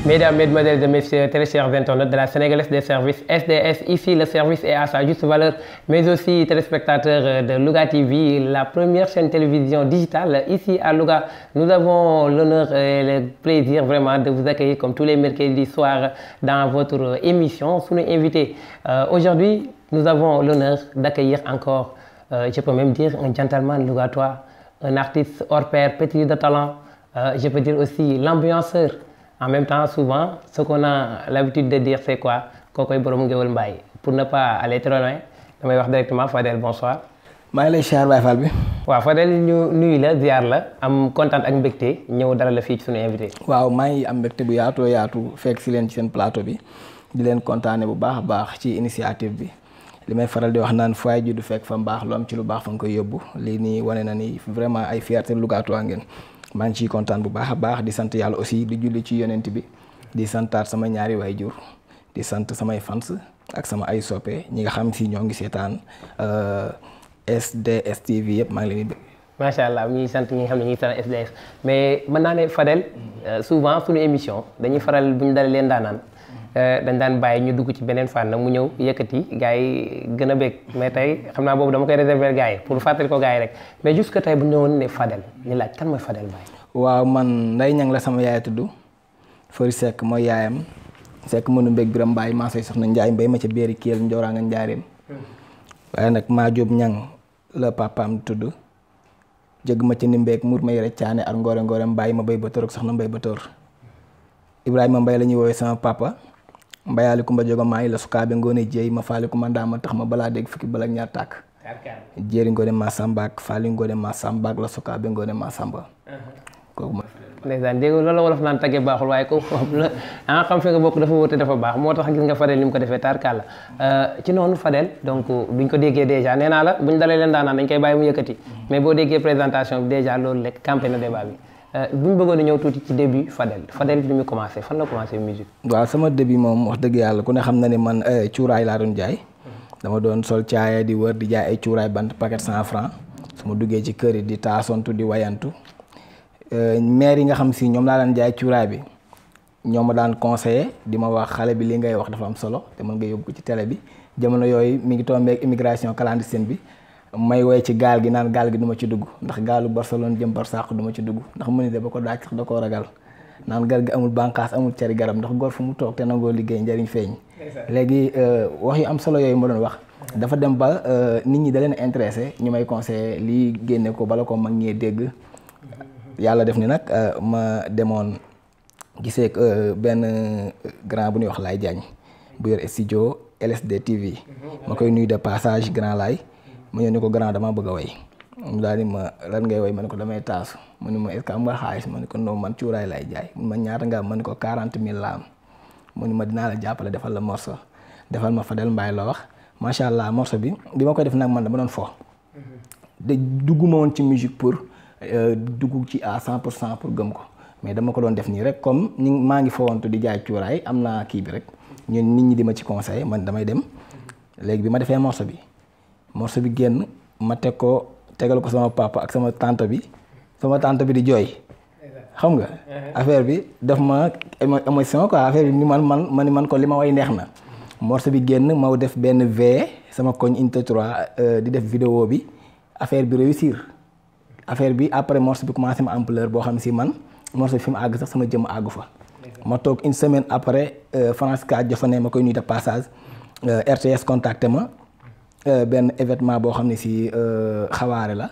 Mesdames, Mesdemoiselles et Messieurs, très chers internautes de la Sénégalaise des services SDS, ici le service est à sa juste valeur, mais aussi téléspectateurs de Louga TV, la première chaîne télévision digitale ici à Louga. Nous avons l'honneur et le plaisir vraiment de vous accueillir comme tous les mercredis soirs dans votre émission. Sous nos invités, aujourd'hui, nous avons l'honneur d'accueillir encore, je peux même dire, un gentleman lougatois, un artiste hors pair, pétri de talent, je peux dire aussi l'ambianceur. En même temps, souvent, ce qu'on a l'habitude de dire, c'est quoi? Kokoy borom Ngéwël Mbaye. Pour ne pas aller trop loin, damay wax directement Fadel bonsoir. maa ngi lay siyaar Baye Fall bi. waaw Fadel ñu nuyu la ziar la am kontaan ak mbégte ñëw dara la fii ci suñu invité. waaw maa ngi am mbégte bu yaatu fekk si leen ci seen plateau bi di leen kontaane bu baax a baax ci initiative bi li may faral di wax naan fu waay ji du fekk fa mbaax lu am ci lu baax fa nga koy yóbbu lii nii wane na ni vraiment ay fierté Lougatois ngeen. maa ngi ciy kontaan bu baax a baax di sant yàlla aussi di julli ci yonent bi di santaat sama ñaari waajur di sant samay fans ak sama ay soppe ñi nga xam si ñoo ngi seetaan SDS TV yëpp maa ngi leen di bëgg. macha allah ñuy sant ñi nga xam ne ñu ngi seetaan SDS mais mën naa ne Fadel souvent suñu émission dañuy faral bu ñu dalee leen daanaan dañ daan bàyyi ñu dugg ci beneen fànn mu ñëw yëkkati gars yi gën a bëgg mais tey xam naa boobu dama koy réserver gars yi pour fàttali ko gars yi rek mais jusque tey bu ñu ñëwoon ne Fadel ñu laaj kan mooy Fadel Mbaye. waaw man Ndeye Niang la sama yaay tudd Fari Seck mooy yaayam Seck mënu mbég Biram Mbaye maa say soxna Njaay Mbay ma ca béeri Kelle Njoraa nga njaareem waaye nag maa Jóob Ñang la papaam tudd jëgg ma ci ni mbéeg mur ma yore caane ak ngoore Mbaye ma bay ba tóor ak soxna Mbay ba tóor Ibrahima Mbay la ñuy woowee sama papa mbayaali kumba jogo maa ngi la sukaabe ngoone jéey ma faali kumba ndaama tax ma balaa dégg fukki bala ñaar tàkk jéeri ngoone ma sambaak faali ngoone ma sambaak la sukaabe ngoone ma samba kooku mooy ndeysaan dégg loolu la wolof naan tagge baaxul waaye ko la xam fi nga bokk dafa wóote dafa baax moo tax gis nga Fadel ni mu ko defee tarkalla ci noonu Fadel donc buñ ko déggee dèjà nee naa la buñ dalee leen daanaan dañ koy bàyyi mu yëkkati mais boo déggee présentation bi dèjà loolu rek campé na débat bi bu ñu bëggoon a ñëw tuuti ci début Fadel bi mu commencé fan la commencé musique. waaw sama début moom wax dëgg yàlla ku ne xam na ne man cuuraay laa doon jaay dama doon sol caaya di wër di jaay ay cuuraay bant paquet 100 francs su ma duggee ci kër yi di taasontu di wayantu maire yi nga xam si ñoom laa daan jaay cuuraay bi ñoom ma daan conseiller di ma wax xale bi li ngay wax dafa am solo te mën nga yóbbu ci télé bi jamono yooyu mi ngi tombé ak immigration clandestine bi. may woy ci gaal gi naan gaal gi du ma ci dugg ndax gaalu Barcelone jëm Barsàq du ma ci dugg ndax mu ni de ba ko daaj sax da koo ragal naan gar gi amul bànqaas amul cari garab ndax góor fu mu toog te nangoo liggéey njëriñ feeñ léegi wax yu am solo yooyu ma doon wax dafa dem ba nit ñi da leen intéressé ñu may conseillé lii génne ko bala ko mag ñee dégg yàlla def ni nag ma demoon gisee benn grand bu ñuy wax Laay Jaañ bu yor studio LSD TV ma koy nuyu de passage grand Laay ma ñëw ni ko grand dama bëgg a way mu daal di ma lan ngay way ma ne ko damay taasu mu ne ma est-ce que am nga xaalis ma ne ko non man cuuraay lay jaay mu ma ñaata nga am ma ne ko 40 000 la am mu ne ma dinaa la jàppale defal la morceau defal ma Fadel Mbaye la wax macha allah morceau bi ma koy def nag man dama doon fo de dugguma woon ci musique pour dugg ci à 100% pour gëm ko mais dama ko doon def nii rek comme maa ngi fowantu di jaay cuuraay am naa kii bi rek ñun nit ñi di ma ci conseil man damay dem léegi bi ma defee morceau bi génn ma tegal ko sama papa ak sama tante bi di jooy xam nga affaire bi daf ma émotion quoi affaire bi ni man ko li ma way neex na morceau bi génn ma def benn V sama koñ inte 3 di def vidéo bi affaire bi réussir affaire bi après morceau bi commencé ma ampleur boo xam si man morceau bi fi mu àgg sax sama jëm àggu fa ma toog une semaine après France 4 Jofane ma koy nuyu de passage RTS contacté ma benn événement boo xam ne si xawaare la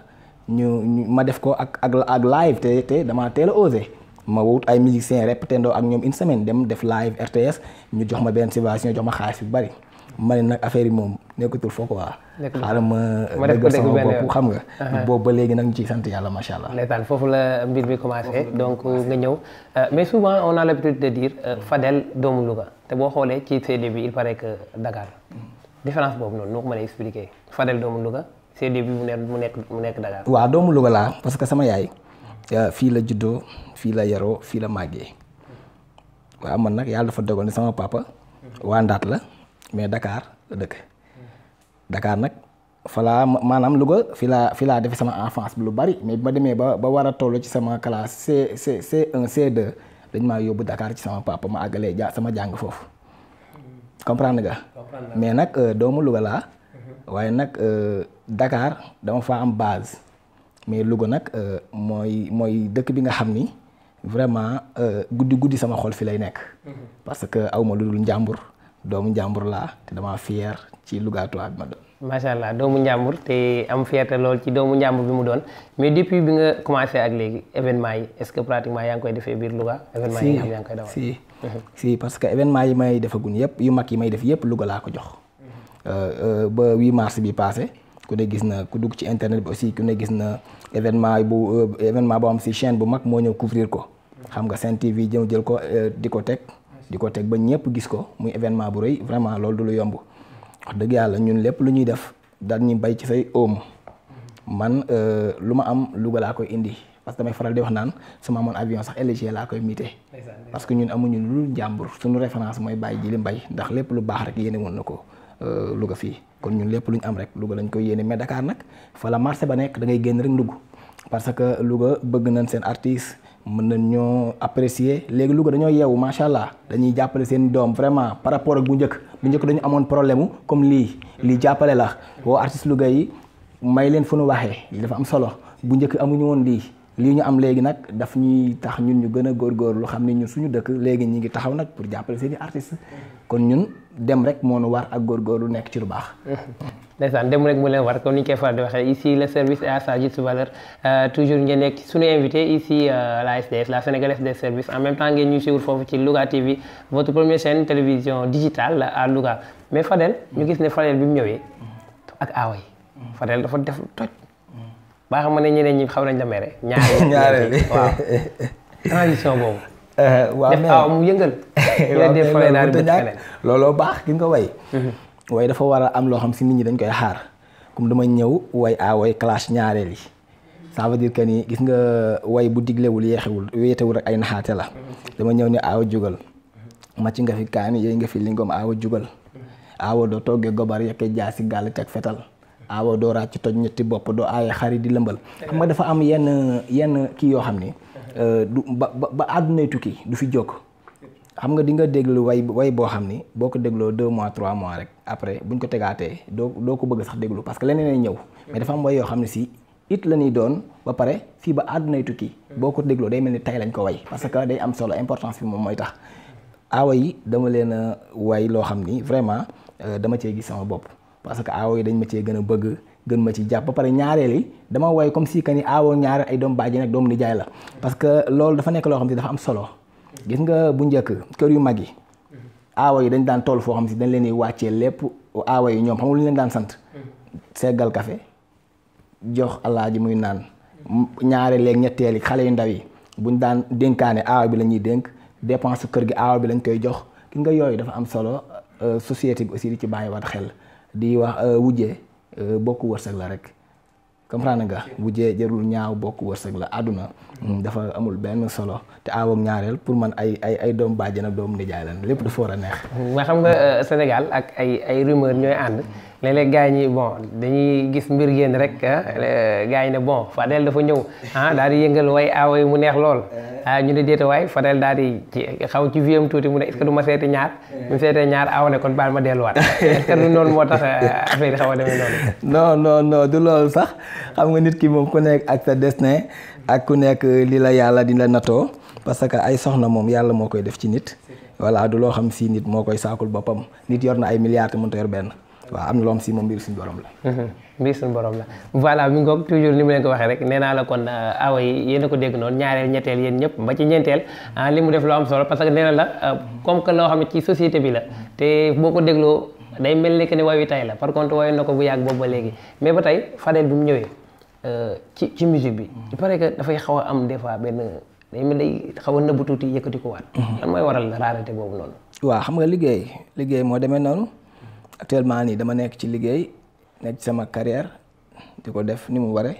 ñu ma def ko ak live te dama teel a osé ma wut ay musiciens répété ndoo ak ñoom une semaine dem def live RTS ñu jox ma benn subvention jox ma xaalis bu bari ma ne nag affaire yi moom nekkatul foo ko waa xaaral ma dëgg sama bopp xam nga boobu ba léegi nag ñu ciy sant yàlla macha allah. ndeysaan foofu la mbir bi commencé donc nga ñëw mais souvent on a l'habitude de dire Fadel doomu Louga te boo xoolee ci ses débuts il paraît que Dakar. différence boobu noonu noo ko mën a expliquer Fadel doomu Louga ses débuts mu nekk Dakar. waaw doomu Louga laa parce que sama yaay fii la juddoo fii la yaroo fii la màggee waaw man nag yàlla dafa dogal ni sama papa waa Ndaat la mais Dakar la dëkk Dakar nag fa laa maanaam Louga fi laa defe sama enfance bi lu bari mais bi ma demee ba war a toll ci sama classe C1 C2 dañ maa yóbbu Dakar ci sama papa ma àggalee sama jàng foofu comprendre nga. mais nag doomu Louga laa. waaye nag Dakar dama faa am base mais Louga nag mooy dëkk bi nga xam ni vraiment guddi sama xol fi lay nekk. parce que awma lu dul njàmbur doomu njàmbur laa te dama fier ci Louga bi ma doon. macha allah doomu njàmbur te am fierté lool ci doomu njàmbur bi mu doon mais depuis bi nga commencé ak léegi événement yi est-ce que pratiquement yaa ngi koy defee biir Louga. événement yi nga xam yaa ngi koy dawal si parce que événement yi may defagun yëpp yu mag yi may def yëpp Louga laa ko jox. ba 8 mars bi passé ku ne gis na ku dugg ci internet bi aussi ku ne gis na événement boo xam si chaîne bu mag moo ñëw couvrir ko. xam nga Sen TV jël ko di ko teg ba ñëpp gis ko muy événement bu rëy vraiment loolu du lu yomb. wax dëgg yàlla ñun lépp lu ñuy def dañuy bay ci say oom man lu ma am Louga laa koy indi parce que damay faral di wax naan su ma amoon avion sax LG laa koy mité parce que ñun amuñu lu njàmbur suñu référence mooy Baye Djily Mbaye ndax lépp lu baax rek yéene woon na ko Louga fii kon ñun lépp lu ñu am rek Louga lañ koy yéene mais Dakar nag fa la marché ba nekk da ngay génn rek ndugg parce que Louga bëgg nañ seen artiste mën nañ ñoo apprécier léegi Louga dañoo yeewu macha allah dañuy jàppale seen doom vraiment par rapport ak bu njëkk dañu amoon problème comme lii jàppale la woo artiste Louga yi may leen fu nu waxee li dafa am solo bu njëkk amuñu woon lii ñu am léegi nag daf ñuy tax ñun ñu gën a góorgóorlu xam ne ñun suñu dëkk léegi ñi ngi taxaw nag pour jàppale seen i artistes kon ñun dem rek moo nu war ak góorgóorlu nekk ci lu baax. ndeysaan dem rek mu leen war comme ni ñu koy faral di waxee ici le service est à sa juste valeur toujours ngeen nekk suñu invité ici la SDS la sénégalaise des services en même temps ngeen ñuy suivre foofu ci Louga TV votre première chaîne télévision digitale à Louga mais Fadel ñu gis ne Fadel bi mu ñëwee ak aawa yi Fadel dafa def toj baa xam ne ñeneen ñi xaw nañ la mere ñaareel waaw transition boobu waaw def aaw mu yëngal def Fadel daal di feneen looloo baax ki nga ko way waaye dafa war a am loo xam si nit ñi dañ koy xaar comme dama ñëw way way clash ñaareel yi ça veut dire que ni gis nga way bu diglewul yeetewul rek ay naxaate la dama ñëw ni aawa jugal macc nga fi kaani yooyu nga fi lingom aawa jugal aawa doo toggee gobar yekke jaasi gàll teg fetal aawa doo ràcc toj ñetti bopp doo aaye xari di lëmbal xam nga dafa am yenn kii yoo xam ni du ba àddunay tukki du fi jóg xam nga di nga déglu way boo xam ni boo ko dégloo 2 mois 3 mois rek après buñ ko tegaatee doo ko bëgg sax déglu parce que leneen ñëw mais dafa am way yoo xam ne si it la ñuy doon ba pare fii ba àddunay tukki boo ko dégloo day mel ni tey lañ ko way parce que day am solo importance bi moom mooy tax aawa yi dama leen a way loo xam ni vraiment dama cee gis sama bopp parce que aawa yi dañ ma cee gën a bëgg gën ma ci jàpp ba pare ñaareel yi dama way comme si que ni aawa ñaareel ay doom bàjjen ak doom nijaay la parce que loolu dafa nekk loo xam ne dafa am solo gis nga bu njëkk kër yu mag yi aawa yi dañ daan toll foo xam si dañ leen di wàccee lépp aawa yi ñoom xam nga lu leen daan sant seggal café jox alaaji muy naan ñaareel ak ñetteel yi xale yu ndaw yi buñ daan dénkaane aawa bi la ñuy dénk dépense kër gi aawa bi lañ koy jox gis nga yooyu dafa am solo société bi aussi di ci bàyyiwaat xel di wax wujjee bokk wërsëg la rek comprendre nga wujjee jarul ñaaw bokk wërsëg la àdduna dafa amul benn solo te aawam ñaareel pour man ay doom bàjjen ak doom nijaay lan lépp dafa war a neex. nga xam nga Sénégal ak ay rumeur ñooy ànd léeg-léeg gars yi bon dañuy gis mbir génn rek gars yi ne bon Fadel dafa ñëw daal di yëngal way aawa yi mu neex lool ñu ne déeta waay Fadel daal di xaw ci viam tuuti mu ne est-ce que du ma seeti ñaar mu seetee ñaar aawa ne kon baal ma delluwaat est-ce que du noonu moo tax affaire yi xaw a demee noonu. non du loolu sax xam nga nit ki moom ku nekk ak sa destin ak ku nekk li la yàlla di la natoo parce que ay soxna moom yàlla moo koy def ci nit voilà du loo xam si nit moo koy saakul boppam nit yor na ay milliards te mënut a yor benn waaw am na loo xam si moom mbir suñu borom la. mbir suñu borom la voilà mi ngoog toujours ni mu leen ko waxee rek nee naa la kon awa yi yéen a ko dégg noonu ñaareel ñetteel yéen ñëpp ba ci ñeenteel li mu def loo am solo parce que nee na la comme que loo xam ne ci société bi la te boo ko dégloo day mel ni que ne wayu tay la par contre wayu na ko bu yàgg boobu ba léegi mais ba tey Fadel bi mu ñëwee ci musique bi il paraît que dafay xaw a am des fois benn day mel day xaw a nëbbu tuuti yëkkati ko waat lan mooy waral rareté boobu noonu. waaw xam nga liggéey moo demee noonu actuellement nii dama nekk ci liggéey nekk ci sama carrière di ko def ni mu waree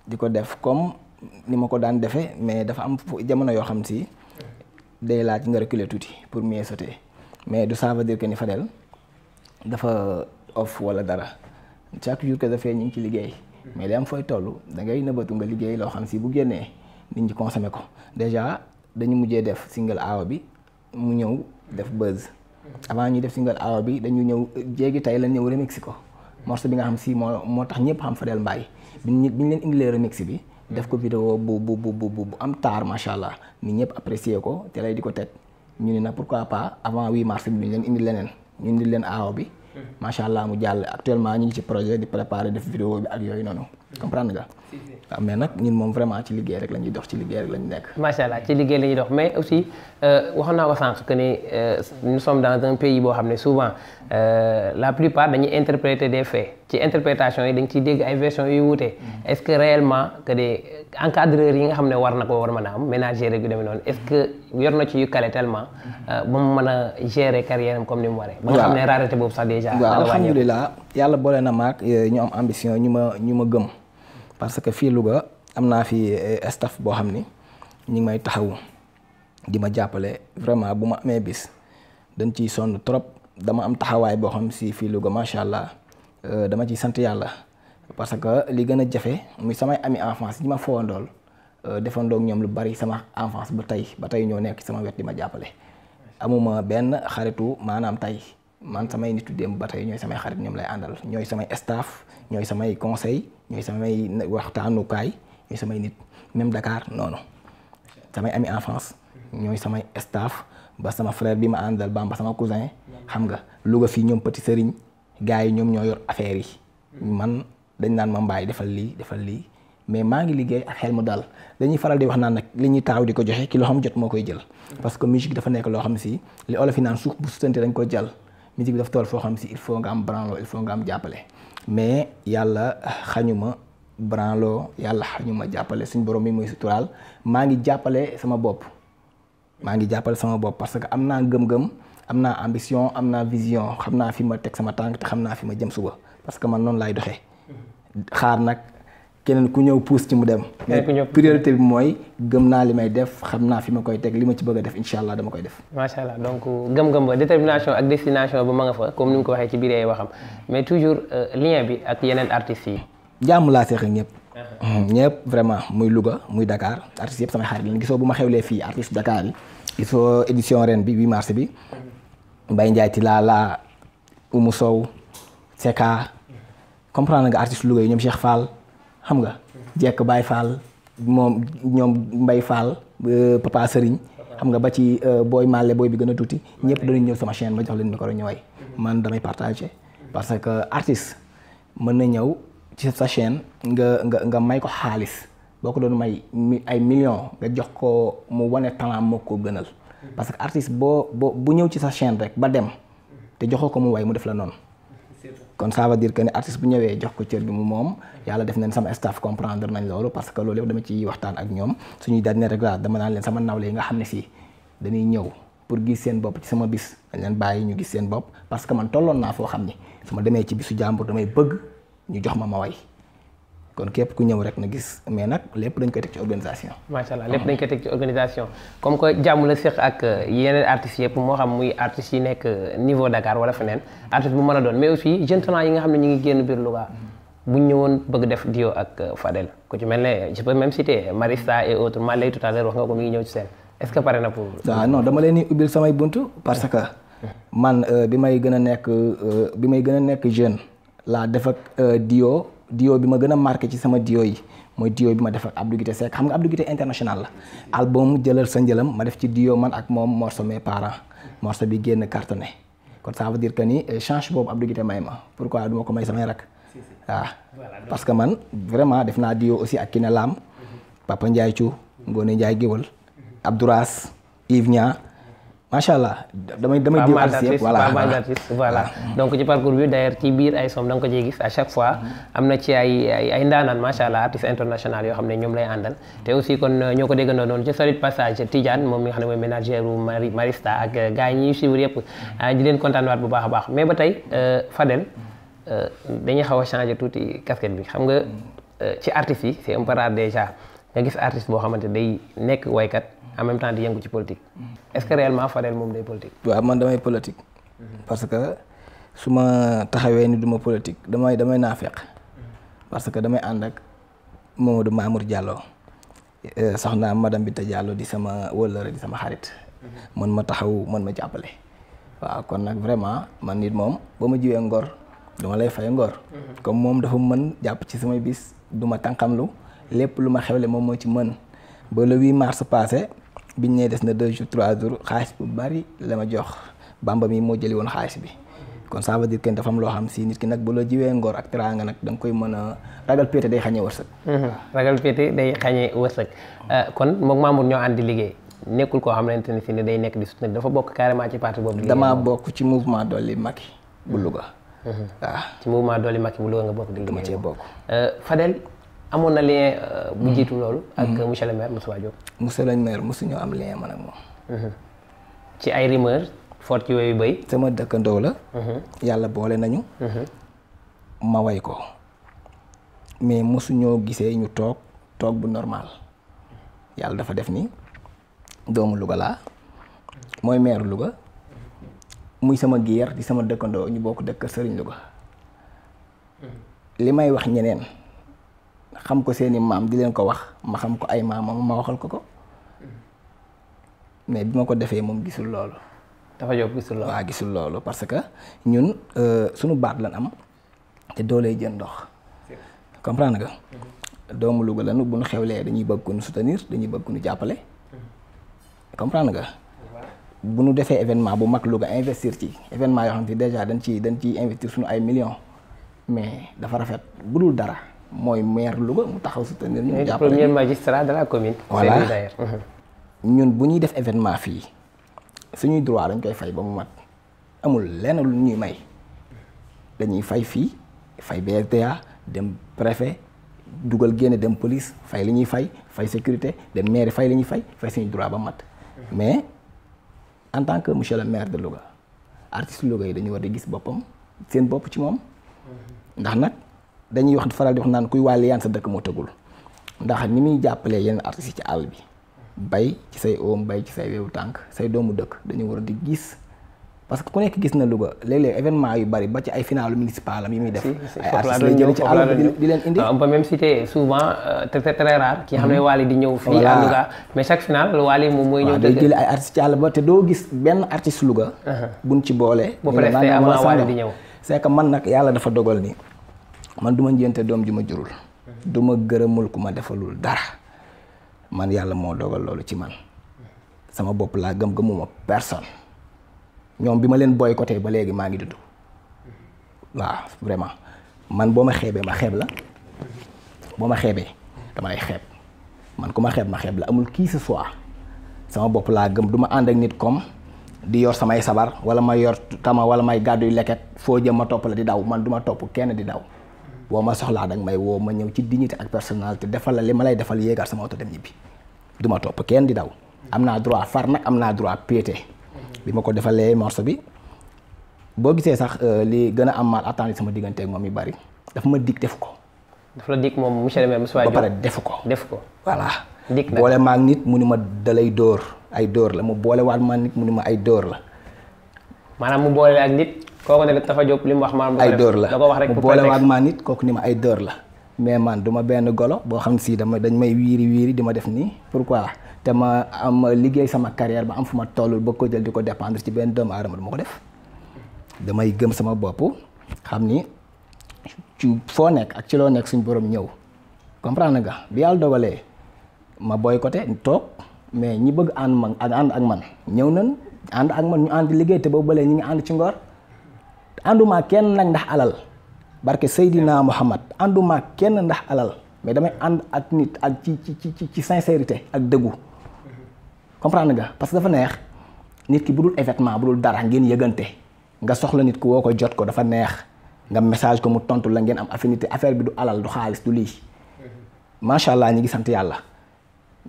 di ko def comme ni ma ko daan defee mais dafa am jamono yoo xam si day laaj nga reculer tuuti pour mieux sauter mais du ça veut dire que ni Fadel dafa off wala dara chaque jour que dafay ñu ngi ci liggéey mais li am fooy toll da ngay nëbbatu nga liggéey loo xam si bu génnee nit ñi consommer ko déjà dañu mujjee def single aawa bi mu ñëw def buzz avant ñuy def single aawa bi dañu ñëw jéegi tey la ñëw remix ko morceau bi nga xam si moo tax ñëpp xam Fadel Mbaye bi ñu leen indilee remix bi def ko vidéo bu am taar macha allah nit ñëpp apprécier ko te lay di ko teg ñu ne nag pourquoi pas avant 8 mars bi ñu leen indi leneen ñu indi leen aawa bi macha allah mu jàll actuellement ñu ngi ci projet di préparer def vidéo bi ak yooyu noonu comprendre nga. waaw mais nag ñun moom vraiment ci liggéey rek la ñuy dox ci liggéey rek la ñu nekk. macha allah ci liggéey la ñuy dox mais aussi waxoon naa ko sànq que ni nous sommes dans un pays boo xam ne souvent la plupart dañuy interpréter des faits ci interprétation yi dañ ciy dégg ay versions yu wuute. est-ce que réellement que des encadreurs yi nga xam ne war na ko war mën a am ménager rek yu demee noonu est-ce que yor na ci yu kale tellement ba mu mën a gérer carrière am comme ni mu waree. ba nga xam ne rareté boobu sax déjà. waaw alhamdulilah yàlla boole na maag ñu am ambition ñu ma gëm. parce que fii Louga am naa fi staff boo xam ni ñu ngi may taxawu di ma jàppale vraiment bu ma amee bis dañ ciy sonn trop dama am taxawaay boo xam si fii Louga macha allah dama ciy sant yàlla parce que li gën a jafe muy samay ami enfance ñi ma fowandool defandoog ñoom lu bari sama enfance ba tey ñoo nekk sama wet di ma jàppale amuma benn xaritu maanaam tey man samay nitu démb ba tey ñooy samay xarit ñoom lay àndal ñooy samay staff ñooy samay conseil ñooy samay waxtaanukaay ñooy samay nit même Dakar noonu samay ami enfance ñooy samay staff ba sama frère bi ma àndal ba sama cousin xam nga Louga fii ñoom Petit Serigne gars yi ñoom ñoo yor affaire yi man dañ naan ma mbaay defal lii mais maa ngi liggéey ak xel mu dal dañuy faral di wax naan nag li ñuy taaw di ko joxe ki loo xam jot moo koy jël parce que musique dafa nekk loo xam si li olof yi naan suuf bu sutante dañ ko jël musique bi dafa tool foo xam si il faut nga am branlo il faut nga am jàppale mais yàlla xañuma branlo yàlla xañuma jàppale suñ borom mi muy suturaal maa ngi jàppale sama bopp parce que am naa gëm-gëm am naa ambition am naa vision xam naa fi ma teg sama tànk te xam naa fi ma jëm suba parce que man noonu laay doxee xaar nag keneen ku ñëw puus ci mu dem mais priorité bi mooy gëm naa li may def xam naa fi ma koy teg li ma ci bëgg a def incha allah dama koy def. macha allah donc gëm-gëm ba détermination ak destination ba ma nga fa comme ni mu ko waxee ci biir ay waxam mais toujours lien bi ak yeneen artistes yi. jàmm laa seex ak ñëpp vraiment muy Louga muy Dakar artistes yëpp samay xarit lañ gisoo bu ma xewlee fii artiste Dakar yi gisoo édition ren bi 8 mars bi Mbaye Ndiaye Tilala Oumou Sow Seka comprendre nga artiste Louga yi ñoom Cheikh Fall. xam nga jekk Baye Fall moom ñoom Mbaye Fall Papa Serigne xam nga ba ci booy Malle booy bi gën a tuuti ñëpp dañuy ñëw sama chaîne ma jox leen micro ñëway man damay partager parce que artiste mën na ñëw ci sa chaîne nga may ko xaalis boo ko doon may ay millions nga jox ko mu wane talent moo ko gënal parce que artiste bu ñëw ci sa chaîne rek ba dem te joxoo ko mu way mu def la noonu kon ça veut dire que ne artiste bu ñëwee jox ko cër bi mu moom yàlla def nañ sama staff comprendre nañ loolu parce que loolu yëpp dama ci waxtaan ak ñoom suñuy dernier réglage dama naan leen sama nawle yi nga xam ne si dañuy ñëw pour gis seen bopp ci sama bis dañ leen bàyyi ñu gis seen bopp parce que man tolloon naa foo xam ni su ma demee ci bisu jàmbur damay bëgg ñu jox ma way kon képp ku ñëw rek na gis mais nag lépp dañ koy teg ci organisation. macha allah lépp dañ koy teg ci organisation comme que jàmm la séq ak yeneen artistes yëpp moo xam muy artistes yi nekk niveau Dakar wala feneen artiste bu mën a doon mais aussi jeunes talents yi nga xam ne ñu ngi génn biir Louga bu ñu ñëwoon bëgg def duo ak Fadel ku ci mel ne je peux même citer Marista et autres man lay tout à l'heure wax nga ko mi ngi ñëw ci seen est-ce que pare na pour. waaw non dama leen di ubbil samay buntu parce que man bi may gën a nekk jeune laa def ak duo bi ma gën a marqué ci sama duo yi mooy duo bi ma def ak Abdou Guité Seck xam nga Abdou Guité international la album jëlal sa njëlam ma def ci duo man ak moom morceau mes parents morceau bi génn cartonné kon ça veut dire que ni change boobu Abdou Guité may ma pourquoi du ma ko may samay rak waaw parce que man vraiment def naa duo aussi ak Kiné Lam Papa Ndiaye Thiou Ngoné Ndiaye Géwal Abdouras Yves Nia macha allah damay diw artiste yëpp voilà donc ci parcours bi d'ailleurs ci biir ay som da nga ko ciy gis à chaque fois am na ci ay ndaanaan macha allah artiste international yoo xam ne ñoom lay àndal te aussi kon ñoo ko déggandoo noonu ci solide passage Tidiane moom mi nga xam ne mooy ménagère u Marista ak gars yi ñuy suivre yëpp di leen kontaan waat bu baax a baax mais ba tey Fadel dañuy xaw a changer tuuti casquette bi xam nga ci artistes yi c'est un peu rare déjà nga gis artiste boo xamante day nekk waykat en même temps di yëngu ci politique est-ce que réellement Fadel moom day politique. waaw man damay politique. parce que su ma taxawee ni duma politique damay naafeq parce que damay ànd ak Mamadou Mamour Diallo soxna madame Binta Diallo di sama wëllëre di sama xarit mën ma taxaw mën ma jàppale waaw kon nag vraiment man nit moom ba ma jiwee ngor dama lay fay ngor comme moom dafa mën jàpp ci samay bis du ma tànqamlu lépp lu ma xewle moom moo ci mën ba le 8 mars passé biñ ne des na 2 jours 3 jours xaalis bu bari la ma jox bamba mi moo jëli woon xaalis bi kon ça veut dire que dafa am loo xam si nit ki nag bu la jiwee ngor ak teraanga nag da nga koy mën a ragal péete day xañee wërsëg. ragal péete day xañee wërsëg kon moom Mamour ñoo àndi liggéey nekkul koo xamante ne si ne day nekk di soutenir dafa bokk carrément ci parti boobu. damaa bokk ci mouvement Dolli Macky bu Louga. waaw ci mouvement Dolli Macky bu Louga nga bokk di liggéey. dama cee bokk. Fadel amoon na lien bu jiitu loolu. ak monsieur le maire Moustapha Diop. monsieur le maire mosuñoo am lien man ak moom. ci ay rumeur fort ci yooyu béy. sama dëkkandoo la. yàlla boole nañu. ma way ko mais mosuñoo gisee ñu toog bu normal yàlla dafa def ni doomu Louga laa mooy maire Louga muy sama giir di sama dëkkandoo ñu bokk dëkk Serigne Louga li may wax ñeneen xam ko seeni maam di leen ko wax ma xam ko ay maamam ma waxal ko mais bi ma ko defee moom gisul loolu. dafa jóg gisul loolu. waaw gisul loolu parce que ñun suñu baat lan am te doolee jën ndox comprendre nga doomu Louga lanu bu ñu xewlee dañuy bëgg ko ñu soutenir dañuy bëgg ko ñu jàppale comprendre nga bu ñu defee événement bu mag Louga investir ci événement yoo xam ne déjà dañ ciy investir suñu ay millions mais dafa rafet bu dul dara mooy maire Louga mu taxaw soutenir ñu jàppale premier magistrat de la commune. voilà ñun bu ñuy def événement fii suñuy droit dañ koy fay ba mu mat amul lenn lu ñuy may dañuy fay fii fay BSDA dem préfet dugal génne dem police fay li ñuy fay sécurité dem mairie fay li ñuy fay suñuy droit ba mat mais en tant que monsieur le maire de Louga artiste Louga yi dañu war di gis boppam seen bopp ci moom ndax nag dañuy wax faral di wax naan kuy wàlli yaan sa dëkk moo tëggul ndax ni muy jàppalee yeneen artistes yi ci àll bi bay ci say oom bay ci say weewu tànk say doomu dëkk dañu war a di gis parce que ku nekk gis na Louga léeg-léeg événement yu bari ba ci ay final municipal am yi muy def ay artistes lay jëlee ci àll bi di leen indi on peut même citer souvent c'est très rare ki xam ne Wally di ñëw fii à Louga mais chaque final Wally moom mooy ñëw day jëlee ay artistes ci àll ba te doo gis benn artiste Louga buñ ci boole bu presté avant Wally di ñëw c'est que man nag yàlla dafa dogal ni man du ma njënte doom ju ma jurul du ma gërëmul ku ma defalul dara man yàlla moo dogal loolu ci man sama bopp laa gëmuma personne ñoom bi ma leen boycotté ba léegi maa ngi dund waaw vraiment man boo ma xeebee ma xeeb la boo ma xeebee dama lay xeeb man ku ma xeeb la amul qui que ce soit sama bopp laa gëm du ma ànd ak nit comme di yor samay sabar wala may yor tama wala may gàddu yu leket foo jëm ma topp la di daw man du ma topp kenn di daw boo ma soxlaa danga may woo ma ñëw ci dignité ak personnalité defal la li ma lay defal yéegal sama oto dem ñibbi du ma topp kenn di daw am naa droit far nag am naa droit péete bi ma ko defalee morceau bi boo gisee sax li gën a am mal attendre sama diggante ak moom yu bari dafa ma dig def ko. dafa la dig moom monsieur le maire Moustapha Diop ba pare defu ko. def ko voilà. dig boole ma ak nit mu ni ma dalay dóor ay dóor la mu boole waat ma nit mu ni ma ay dóor la. maanaam mu boole ak nit. kooku ne dafa jóg li mu wax maanaam. ay dóor la da ko wax rek mu boole waat ma nit kooku ni ma ay dóor la. mais man du ma benn golo boo xam si dañ may wiiri di ma def nii pourquoi. te ma am liggéey sama carrière ba am fu ma tollul ba ko jël di ko dépendre ci benn doomu aadama du ma ko def damay gëm sama bopp xam ni ci foo nekk ak ci loo nekk suñ borom ñëw comprendre nga bi yàlla dogalee ma boycotté toog mais ñi bëgg ànd ak man ñëw nañ ànd ak man ñu ànd liggéey te boobu balee ñi ngi ànd ci ngor ànduma kenn nag ndax alal barke Seydina Muhammad ànduma kenn ndax alal mais damay ànd ak nit ak ci sincérité ak dëggu comprendre nga parce que dafa neex nit ki bu dul événement bu dul dara ngeen yëgante nga soxla nit ku woo ko jot ko dafa neex nga message ko mu tontu la ngeen am affinité affaire bi du alal du xaalis du lii macha allah ñi ngi sant yàlla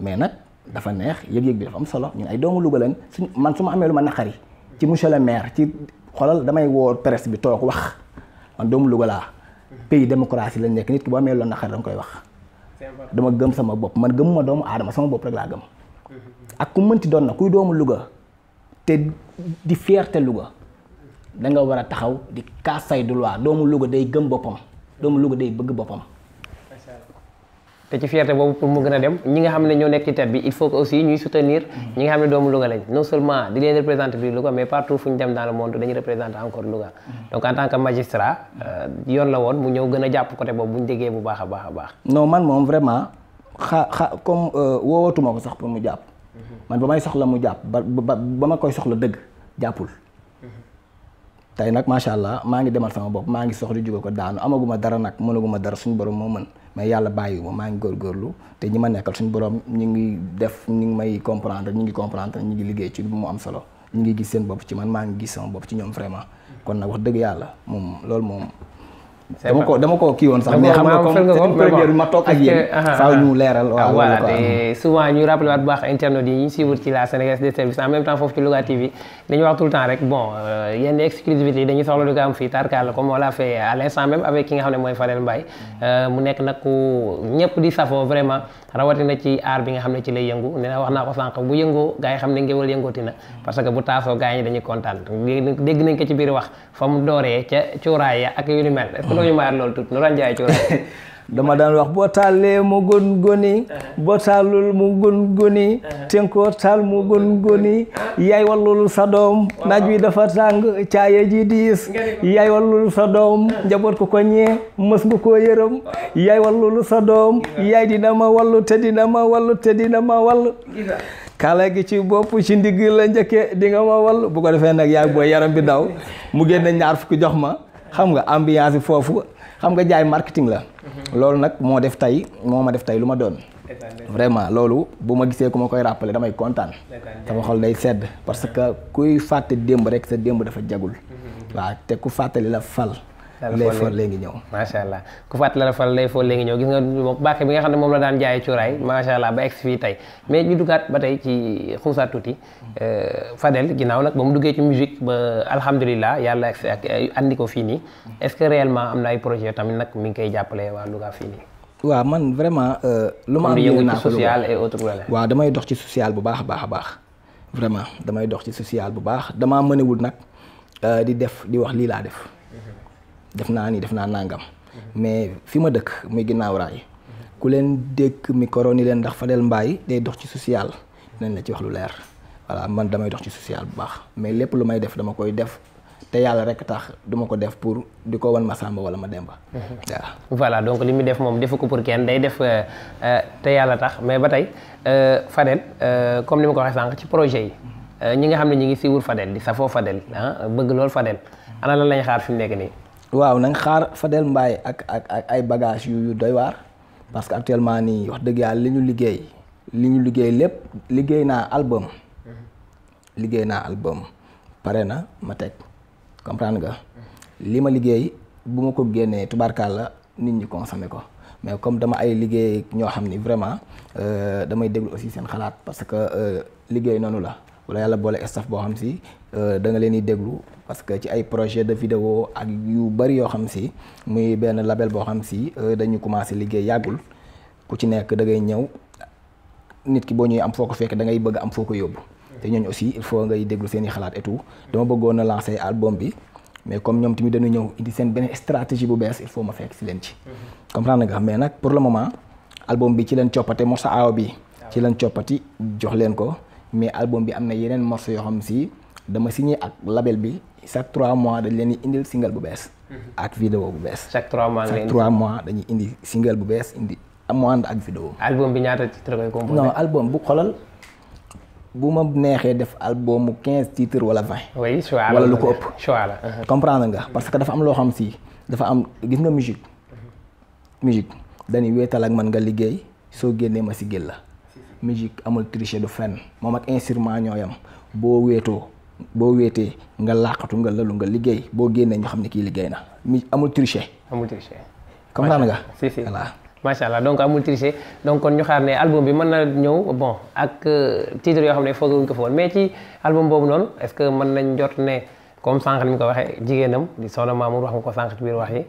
mais nag dafa neex yëg-yëg bi dafa am solo ñun ay doomu Louga lañ man su ma amee lu ma naqari ci monsieur le maire ci xoolal damay woo presse bi toog wax man doomu Louga laa pays démocratie lañ nekk nit ki boo amee lu naqari danga koy wax dama gëm sama bopp man gëmuma doomu aadama sama bopp rek laa gëm ak ku mënti doon na kuy doomu Louga te di fierté Louga da nga war a taxaw di kaas say du loi doomu Louga day gëm boppam doomu Louga day bëgg boppam te ci fierté boobu pour mu gën a dem ñi nga xam ne ñoo nekk ci tête bi il faut que aussi ñuy soutenir ñi nga xam ne doomu Louga lañ non seulement di leen représenter biir Louga mais partout fu ñu dem dans le monde dañuy représenter encore Louga donc en tant que magistrat yoon la woon mu ñëw gën a jàpp côté boobu bu ñu déggee bu baax a baax. non man moom vraiment comme woowatuma ko sax pour mu jàpp man ba may soxla mu jàpp ba ma koy soxla dëgg jàppul tey nag macha allah maa ngi demal sama bopp maa ngi soxla jóge ko daanu amaguma dara nag mënaguma dara suñu borom moo mën mais yàlla bàyyiwuma maa ngi góorgóorlu te ñi ma nekkal suñu borom ñu ngi def ñu ngi may comprendre ñu ngi liggéey ci bu mu am solo ñu ngi gis seen bopp ci man maa ngi gis sama bopp ci ñoom vraiment kon nag wax dëgg yàlla moom loolu moom. dama ko kii woon sax mais xam nga comme c'est une première bi ma toog ak yéen faaw ñu leeral waaw voilà te souvent ñu rappelé waat bu baax internautes yi ñu suivre ci la Sénégalaise des services en même temps foofu ci Louga TV dañuy wax tout le temps rek bon yenn exclusivité yi dañuy soxla di ko am fii tarkal comme on l'a fait à l'instant même avec ki nga xam ne mooy Fadel Mbaye mu nekk nag ku ñëpp di safoo vraiment rawatina ci aar bi nga xam ne ci lay yëngu nee na wax naa ko sànq bu yëngoo gars yi xam ne ngéwal yëngooti na parce que bu taasoo gars yi dañuy kontaan dégg nañ ko ci biir wax fa mu dooree ca cuuraay ya ak yu ni mel est-ce que ñu mayaat loolu tuuti nu daan jaay cuuraay dama daan wax boo taalee mu gon goni boo taalul mu gon goni tenkoo taal mu gon goni yaay wallul sa doom naaj wi dafa tàng caaye ji diis yaay wallul sa doom njaboot ko ñee mës nga koo yërëm yaay wallul sa doom yaay dina ma wallu te dina ma wallu te dina ma wallu kala gi ci bopp ci ndigg la njëkke di nga ma wallu bu ko defee nag yaay booy yaram bi daw mu génne ñaar fukki jox ma xam nga ambiance bi foofu xam nga jaay marketing la loolu nag moo ma def tey lu ma doon vraiment loolu bu ma gisee ku ma koy rappeler damay kontaan sama xol day sedd parce que kuy fàtte démb rek sa démb dafa jagul waaw te ku fàttali la fal lay fol léegi ñëw macha allah ku fàttali la fal lay fol léegi ñëw gis nga bàkke bi nga xam ne moom la daan jaayee cuuraay macha allah ba egg fii tey mais ñu duggaat ba tey ci xuusaat tuuti Fadel ginnaaw nag ba mu duggee ci musique ba alhamdulilah yàlla egg ak andi ko fii nii est-ce que réellement am na ay projet tamit nag mi ngi koy jàppale waa Louga fii nii waaw man vraiment lu ma am yëngu naa ko social et autres waaw damay dox ci social bu baax a baax vraiment damay dox ci social bu baax damaa mënewul nag di wax lii laa def naa ni def naa nangam mais fi ma dëkk muy ginnaaw raay ku leen dégg micro ni leen ndax Fadel Mbaye day dox ci social dinañ la ci wax lu leer voilà man damay dox ci social bu baax mais lépp lu may def dama koy def te yàlla rek tax duma ko def pour di ko wan ma Samba wala ma Demba waaw voilà donc li muy def moom defu ko pour kenn day def te yàlla tax mais ba tey Fadel comme ni ma ko waxee sànq ci projet yi ñi nga xam ne ñi ngi siiwul Fadel di safoo Fadel bëgg loolu Fadel ana lan lañ xaar fi mu nekk nii waaw nañ xaar Fadel Mbaye ak ay bagages yu doy waar parce que actuellement nii wax dëgg yàlla li ñu liggéey lépp liggéey naa album pare na ma teg comprendre nga li ma liggéey bu ma ko génnee tubaarkàlla nit ñi consommé ko mais comme dama ay liggéey ñoo xam ni vraiment damay déglu aussi seen xalaat parce que liggéey noonu la wala yàlla boole staff boo xam si da nga leen di déglu parce que ci ay projet de vidéo ak yu bari yoo xam si muy benn label boo xam si dañu commencé liggéey yàggul ku ci nekk da ngay ñëw nit ki boo ñuy am foo ko fekk da ngay bëgg am foo ko yóbbu te ñooñu aussi il faut ngay déglu seen i xalaat et tout dama bëggoon a lancer album bi mais comme ñoom tamit dañu ñëw indi seen benn stratégie bu bees il faut ma fekk si leen ci comprendre nga mais nag pour le moment album bi ci leen coppate morceau aaw bi ci leen coppati jox leen ko mais album bi am na yeneen morceau yoo xam si dama signé ak label bi chaque 3 mois dañ leen di indil single bu bees ak vidéo bu bees chaque 3 mois dañuy indi single bu bees indi mu ànd ak vidéo album bi ñaata titre koy composé non album bu xolal bu ma neexee def album 15 titres wala 20 oui choix wala lu ko ëpp choix la comprendre nga parce que dafa am loo xam si dafa am gis nga musique dañuy weetal ak man nga liggéey soo génnee ma si gél la musique amul tricher du fenn moom ak instrument ñoo yam boo weetee nga làqatu nga lalu nga liggéey boo génnee ñu xam ne kii liggéey na amul tricher comprendre nga si voilà macha allah donc amul tricher donc kon ñu xaar ne album bi mën na ñëw bon ak titre yoo xam ne fooguñ ko foon mais ci album boobu noonu est-ce que mën nañ jot ne comme sànq ni mu ko waxee jigéenam di Soxna Mamour wax nga ko sànq ci biir wax yi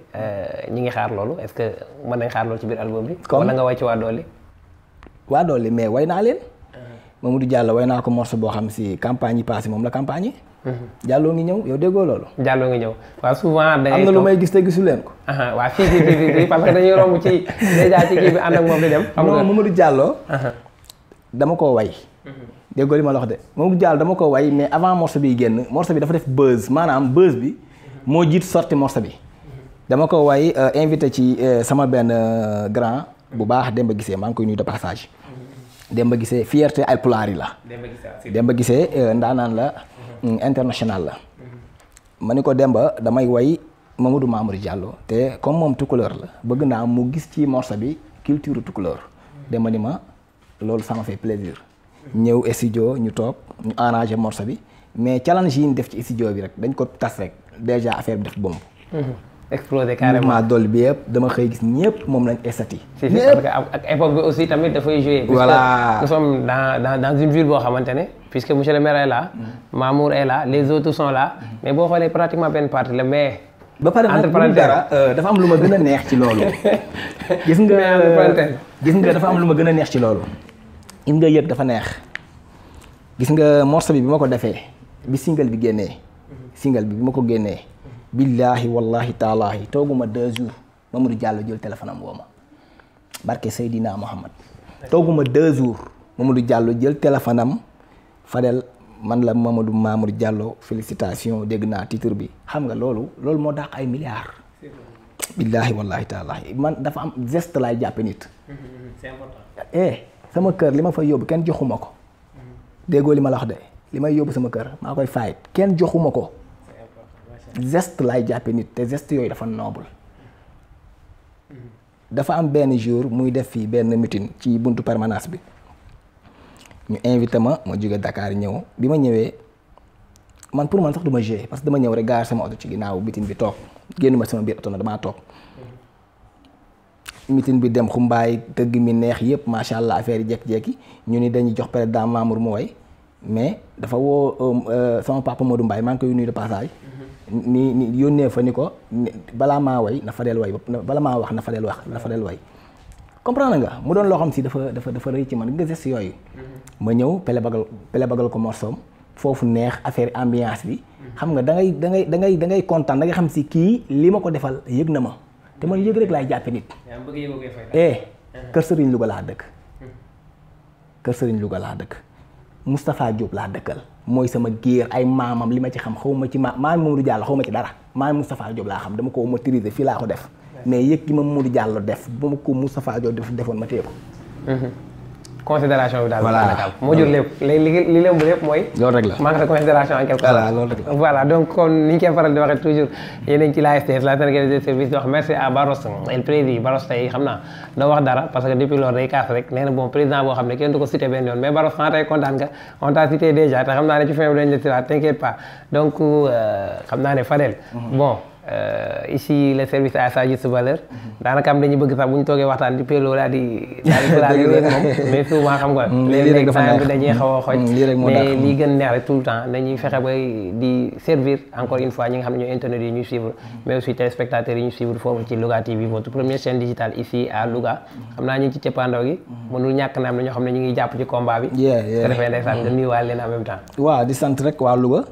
ñi ngi xaar loolu est-ce que mën nañ xaar loolu ci biir album bi wala nga way ci waa doole mais way naa leen Mamadou Diallo way naa ko morceau boo xam si campagne yi passé moom la campagne yi Diallo ngi ñëw yow déggoo loolu. Diallo ngi ñëw waaw souvent. da ngay am na lu may gis te gisu leen ko. waaw fii parce que dañuy romb ci déjà ci kii bi ànd ak moom di dem. xam nga non Mamadou Diallo. dama koo way. déggoo li ma la wax de Mamadou Diallo dama ko way mais avant morceau bi génn morceau bi dafa def buzz maanaam buzz bi moo jiit sorti morceau bi. dama ko way invité ci sama benn grand bu baax Demba Gisee maa ngi koy nuyu de passage. Demba Gisee fierté ay pulaar yi la. Demba Gisee ndaanaan la. international la. ma ni ko Demba damay way Mamadou Mamour Diallo te comme moom tukulóor la bëgg naa mu gis ci morceau bi culture tukulóor. Demba ni ma loolu ça m'a fait plaisir. ñëw studio ñu toog ñu arrangé morceau bi mais challenge yi ñu def ci studio bi rek dañ ko tas rek déjà affaire bi def bomb. explosé carrément mouvement dool bi yëpp dama xëy gis ñëpp moom lañ estati. si parce que ak époque bi aussi tamit dafay jouer. voilà nous sommes dans une ville boo xamante ne puisque monsieur le maire est là. Mamour est là les autres sont là. mais boo xoolee pratiquement benn partie la mais. ba pare nag dara dafa am lu ma gën a neex ci loolu. gis nga dafa am lu ma gën a neex ci loolu. gis nga yëg dafa neex. gis nga morceau bi ma ko defee bi single bi génnee. single bi ma ko génnee. billaahi wallahi taalaahi tooguma 2 jours Mamadou Diallo jël téléphone am woo ma barke Seydina Mohamed tooguma 2 jours Mamadou Diallo jël téléphone am Fadel man la Mamadou Mamour Diallo félicitation dégg naa titre bi xam nga loolu moo dàq ay milliards. billaahi wallahi taalaahi man dafa am geste laay jàppe nit. c'est important. sama kër li ma fay yóbbu kenn joxuma ko. déggoo li ma la wax de li may yóbbu sama kër maa koy fayit kenn joxuma ko. geste laay jàppe nit te geste yooyu dafa noble. dafa am benn jour muy def fii benn meeting ci buntu permanence bi ñu invité ma jóge Dakar ñëw bi ma ñëwee man pour man sax du ma jouer parce que dama ñëw rek gaar sama oto ci ginnaaw meeting bi toog génn ma sama biir oto na damaa toog. meeting bi dem xumbaay tëgg mi neex yëpp macha allah affaire yi jékki-jékki ñu ni dañuy jox président Mamour mu way mais dafa woo sama papa Modou Mbaye maa ngi koy nuyu de passage. ni yónnee fa ni ko balaa maa way na Fadel way bala maa wax na Fadel way comprendre nga mu doon loo xam si dafa rëy ci man nga geste yooyu. ma ñëw pele bagal ko morsoom foofu neex affaire ambiance bi. xam nga da ngay kontaan da ngay xam si kii li ma ko defal yëg na ma te man yëg rek laay jàppe nit. kër Serigne Louga laa dëkk. kër Serigne Louga laa dëkk. Moustapha Diop laa dëkkal mooy sama géer ay maamam li ma ci xam xaw ma ci maam Mamadou Diallo xaw ma ci dara maam Moustapha Diop laa xam dama ko maîtriser fii laa ko def mais yëg gi ma Mamadou Diallo def ba ma ko Moustapha Diop defoon ma téye ko. considération bi daal. voilà moo jur lépp li leen bu lépp mooy. loolu rek la manque de considération en quelque sorte. voilà loolu rek la. voilà donc kon ni ñu koy faral di waxee toujours yéen a ngi ci la STS la Sénégalaise des services di wax merci à Baros el président Baros tey xam naa doo wax dara parce que depuis loolu day kaas rek nee na bon président boo xam ne kenn du ko cité benn yoon mais Baros xanaa tey kontaan nga on t'a cité déjà te xam naa ne ci fin bi dañ la cité t'inquiète pas donc xam naa ne Fadel. bon. ici le service à sa juste valeur daanaka am dañuy bëgg sax bu ñu toogee waxtaan di peloo daal di moom mais souvent xam nga léeg-léeg temps bi dañuy xaw a xoj mais lii gën neex rek tout le temps dañuy fexe ba di servir encore une fois ñi nga xam ne ñooy internet yi ñuy suivre mais aussi téléspectateurs yi ñuy suivre foofu ci Louga TV votre première chaîne digitale ici à Louga xam naa ñu ngi ci cëppaandaw gi mënul ñàkk na am na ñoo xam ne ñu ngi jàpp ci combat bi te defee ndeysaan nga nuyuwaale leen en même temps waaw di sant rek waa Louga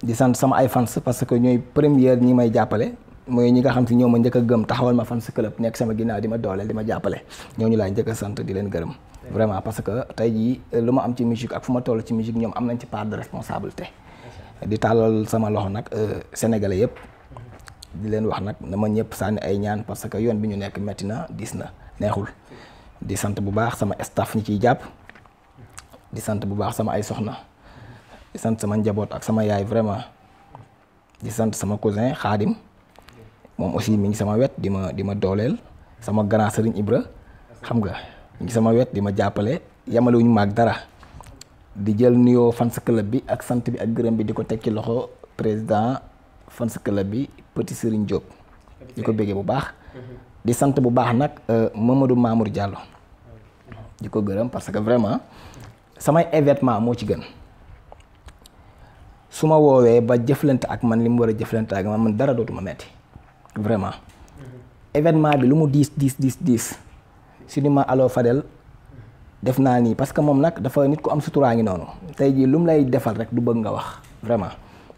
di sant sama ay fans parce que ñooy première ñi may jàppale mooy ñi nga xam si ñoo ma njëkk a gëm taxawal ma fans club nekk sama ginnaaw di ma dooleel di ma jàppale ñooñu laay njëkk a sant di leen gërëm vraiment parce que tey jii lu ma am ci musique ak fu ma toll ci musique ñoom am nañ ci part de responsabilité di tàllal sama loxo nag sénégalais yëpp di leen wax nag na ma ñëpp sànni ay ñaan parce que yoon bi ñu nekk metti na diis na neexul di sant bu baax sama staff ñi ciy jàpp di sant bu baax sama ay soxna di sant sama njaboot ak sama yaay vraiment di sant sama cousin Khadim moom aussi mi ngi sama wet di ma dooleel sama grand Serigne Ibra xam nga mi ngi sama wet di ma jàppale yamalewuñu maag dara di jël nuyoo fans club bi ak sant bi ak gërëm bi di ko teg ci loxo président fans club bi Petit Serigne Diop di ko béggee bu baax di sant bu baax nag Mamadou Mamour Diallo di ko gërëm parce que vraiment samay événement moo ci gën su ma woowee ba jëflante ak man li mu war a jëflante ak man dara dootuma metti vraiment événement bi lu mu diis su ni ma allo Fadel def naa nii parce que moom nag dafa nit ku am suturaa ngi noonu tey jii lu mu lay defal rek du bëgg nga wax vraiment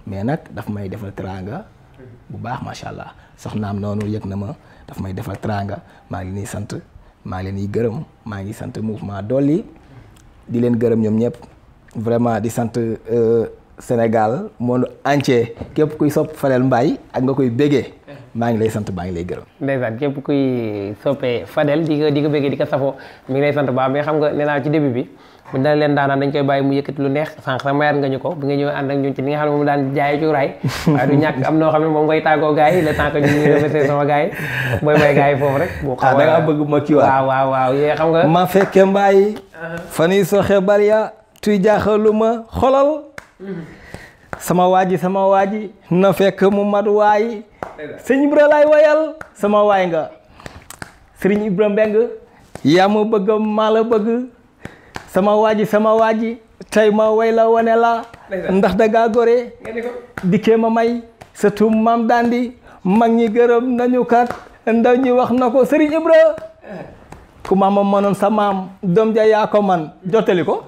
mais nag daf may defal teraanga bu baax macha allah soxnaam noonu yëg na ma daf may defal teraanga maa ngi nii sant maa ngi leen di gërëm maa ngi sant mouvement Dolli di leen gërëm ñoom ñëpp vraiment di sant Sénégal monde entier képp kuy sopp Fadel Mbaye ak nga koy bégee maa ngi lay sant maa ngi lay gërëm. ndeysaan képp kuy soppee Fadel di ko bégee di ko safoo mi ngi lay sant baax mais xam nga nee naa ci début bi bu ñu leen daanaan dañ koy bàyyi mu yëkkati lu neex sànq sax mayaat nga ñu ko bi nga ñëw ànd ak ñun ci li nga xam ne moom daan jaayee cuuraay waaye du ñàkk am noo xam ne moom ngay tàggoo gars yi le temps que ñu ngi remercier sama gars yi booy bay gars yi foofu rek bu xaw da ngaa bëgg ma kii waaw yee xam nga ma fekke Mbaye fan yi soxe bariya tuy jaaxalu ma xolal sama waaji na fekk mu mat waay sëñ Ibra laay wayal sama waay nga sëriñ Ibra Mbeng yaa ma bëgg maa la bëgg sama waaji tey ma way la wane la ndax dangaa gore dikkee ma may sa tuum maam dandi mag ñi gërëm nañu kat ndaw ñi wax na ko sëriñ Ibra ku maamam mënoon sa maam doom ja yaa ko man jottali ko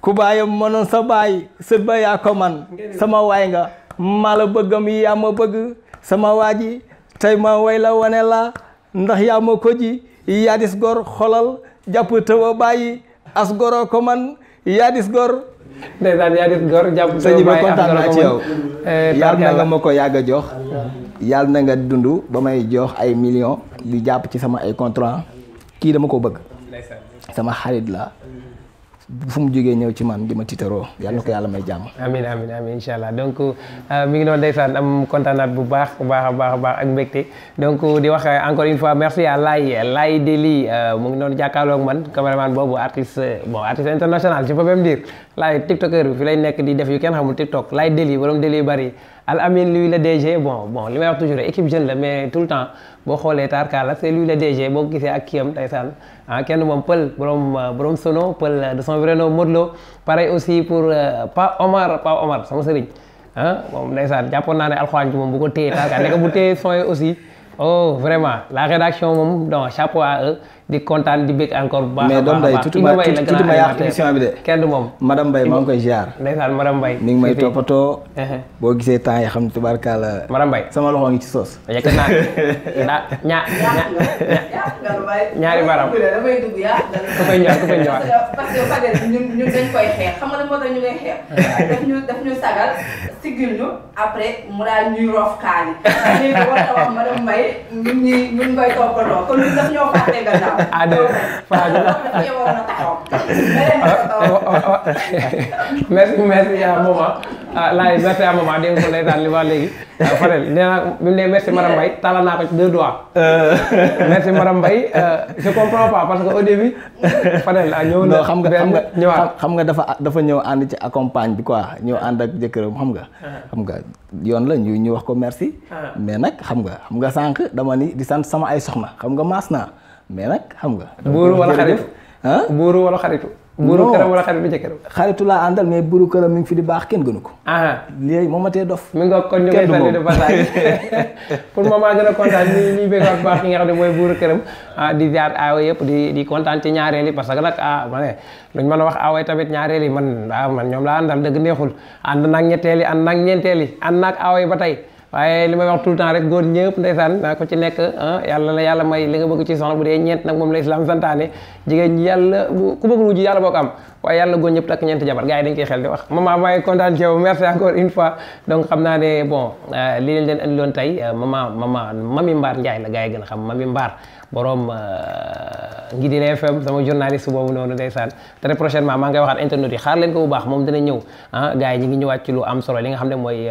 ku baayam mënoon sa baay sët ba yaa ko man sama waay nga maa la bëggam yaa ma bëgg sama waaji tey ma way la wane la ndax yaa ma ko ji yaa dis gor xolal jàpp tëwa bàyyi as goro ko man yaa dis gor ndeysaan yaa dis gor jàpp sëñ bi kontaan naa ci yow yàlla na nga ma ko yàgg a jox yàlla na nga dund ba may jox ay millions di jàpp ci sama ay contrat kii dama ko bëgg sama xarit la fu mu jógee ñëw ci man di ma tiitaroo yàlla na ko yàlla may jàmm. amiin incha allah donc mi ngi doon ndeysaan am kontaanaat bu baax ak mbégte donc di wax encore une fois merci à Laye Deli mu ngi doon jàkkaarloog man caméraman boobu artiste international je peux même dire Laye tiktoker bi fi lay nekk di def yu kenn xamul tiktok Laye Deli borom Deli yu bari Al Amin lui le DG bon li may wax toujours équipe jeune la mais tout le temps boo xoolee Tarkala c'est lui le DG boo ko gisee ak kiyam ndeysaan kenn moom pël borom sono pël de son vrai nom Modlo pareil aussi pour Pa Omar sama sëriñ moom ndeysaan jàppoon naa ne alxuraan ci moom bu ko téye Tarkala nekk bu téye son yi aussi oh vraiment la rédaction moom donc chapeau à eux di kontaan di bëgg encore bu baax. mais doom day tuuti ma yàq émission bi de. kenn du moom. madame Mbaye maa ngi koy ziar. ndeysaan madame Mbaye. mi ngi may toppatoo. boo gisee temps yi xam ne tubaarkalla. madame Mbaye sama loxo ngi ci soos. yëkkat naa ñaari baram. ku fay ñëwaat. parce que Fadel ñun dañ koy xeex xam nga moo tax ñu koy xeex. daf ñu sagal sigil ñu après mu daal ñuy roof kaani. léegi war na wax madame Mbaye ñu ngi koy toppatoo kon ñun daf ñoo fàtte gannaaw. merci à maman laay merci à maman dégg nga ko ndeysaan li wax léegi Fadel nee naa bi mu ne merci madame Mbaye tàllal naa ko ci 2 doigts merci madame Mbaye je comprends pas parce que au début Fadel ñëw na xam nga dafa ñëw ànd ci accompagne bi quoi ñëw ànd ak jëkkëram xam nga yoon la ñu wax ko merci mais nag xam nga sànq dama ni di sant sama ay soxna xam nga maas naa mais nag xam nga. buuru wala xaritu buuru wala xaritu. buuru këram wala xaritu jëkkëram. xaritu laa àndal mais buuru këram mi ngi fi di baax kenn gënu ko. léegi moom ma tee dof. mi nga kon ñu koy sant de passage pour maman gën a kontaan ñuy bëgg ak baax ki nga xam ne mooy buuru këram di ziar aawa yëpp di kontaan ci ñaareel yi parce que nag ma ne luñ mën a wax aawa tamit ñaareel yi man ñoom laa àndal dëgg neexul ànd naag ñetteel yi ànd naag ñeenteel yi ànd naag aawa yi ba tey. waaye li may wax tout le temps rek góor ñëpp ndeysaan ko ci nekk yàlla may li nga bëgg ci soxna bu dee ñeent nag moom la islam santaane jigéen ñi yàlla ku bëgg lu ji yàlla boo ko am waaye yàlla góor ñëpp takk ñeent jabar gars yi dañ koy xel di wax maman maa ngi kontaan ci yow merci encore une fois donc xam naa ne bon li leen leen andi loon tey Mami Mbaar Ndiaye la gars yi gën a xam Mami Mbaar borom Ngidil FM sama journaliste boobu noonu ndeysaan très prochainement maa ngi koy waxaat internet yi xaar leen ko bu baax moom dina ñëw gars yi ñi ngi ñëwaat ci lu am solo li nga xam ne mooy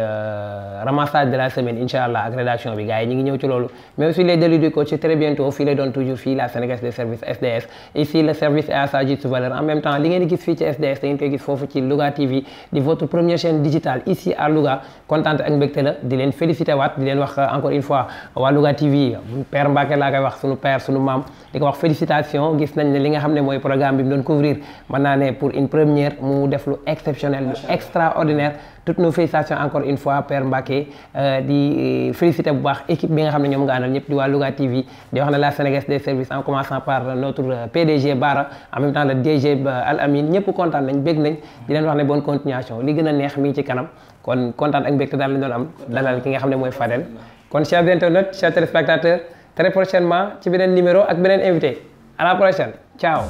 ramassage de la semaine incha allah ak rédaction bi gars yi ñi ngi ñëw ci loolu mais aussi les délits du coach très bientôt fii lay doon toujours fii la Sénégalaise des services SDS ici le service est à sa juste valeur en même temps li ngeen di gis fii ci SDS da ngeen koy gis foofu ci Louga TV di votre première chaîne digitale ici à Louga kontaan ak mbégte la di leen félicité waat di leen wax encore une fois waa Louga TV Père Mbacke laa koy wax sunu père sunu maam di ko wax félicitation gis nañ ne li nga xam ne mooy programme bi mu doon couvrir mën naa ne pour une première mu def lu exceptionnel lu extraordinaire toutes nos félicitations encore une fois Père Mbacké di féliciter bu baax équipe bi nga xam ne ñoom nga àndal ñëpp di waa Louga TV di wax ne la sénégalaise des services en commençant par notre PDG Bara en même temps le DG Al Amin ñëpp kontaan nañ bég nañ di leen wax ne bonne continuation li gën a neex mi ci kanam kon kontaan ak mbégte daal lañ doon am dalal ki nga xam ne mooy Fadel kon chers internautes chers téléspectateurs très prochainement ci beneen numéro ak beneen invité à la prochaine ciao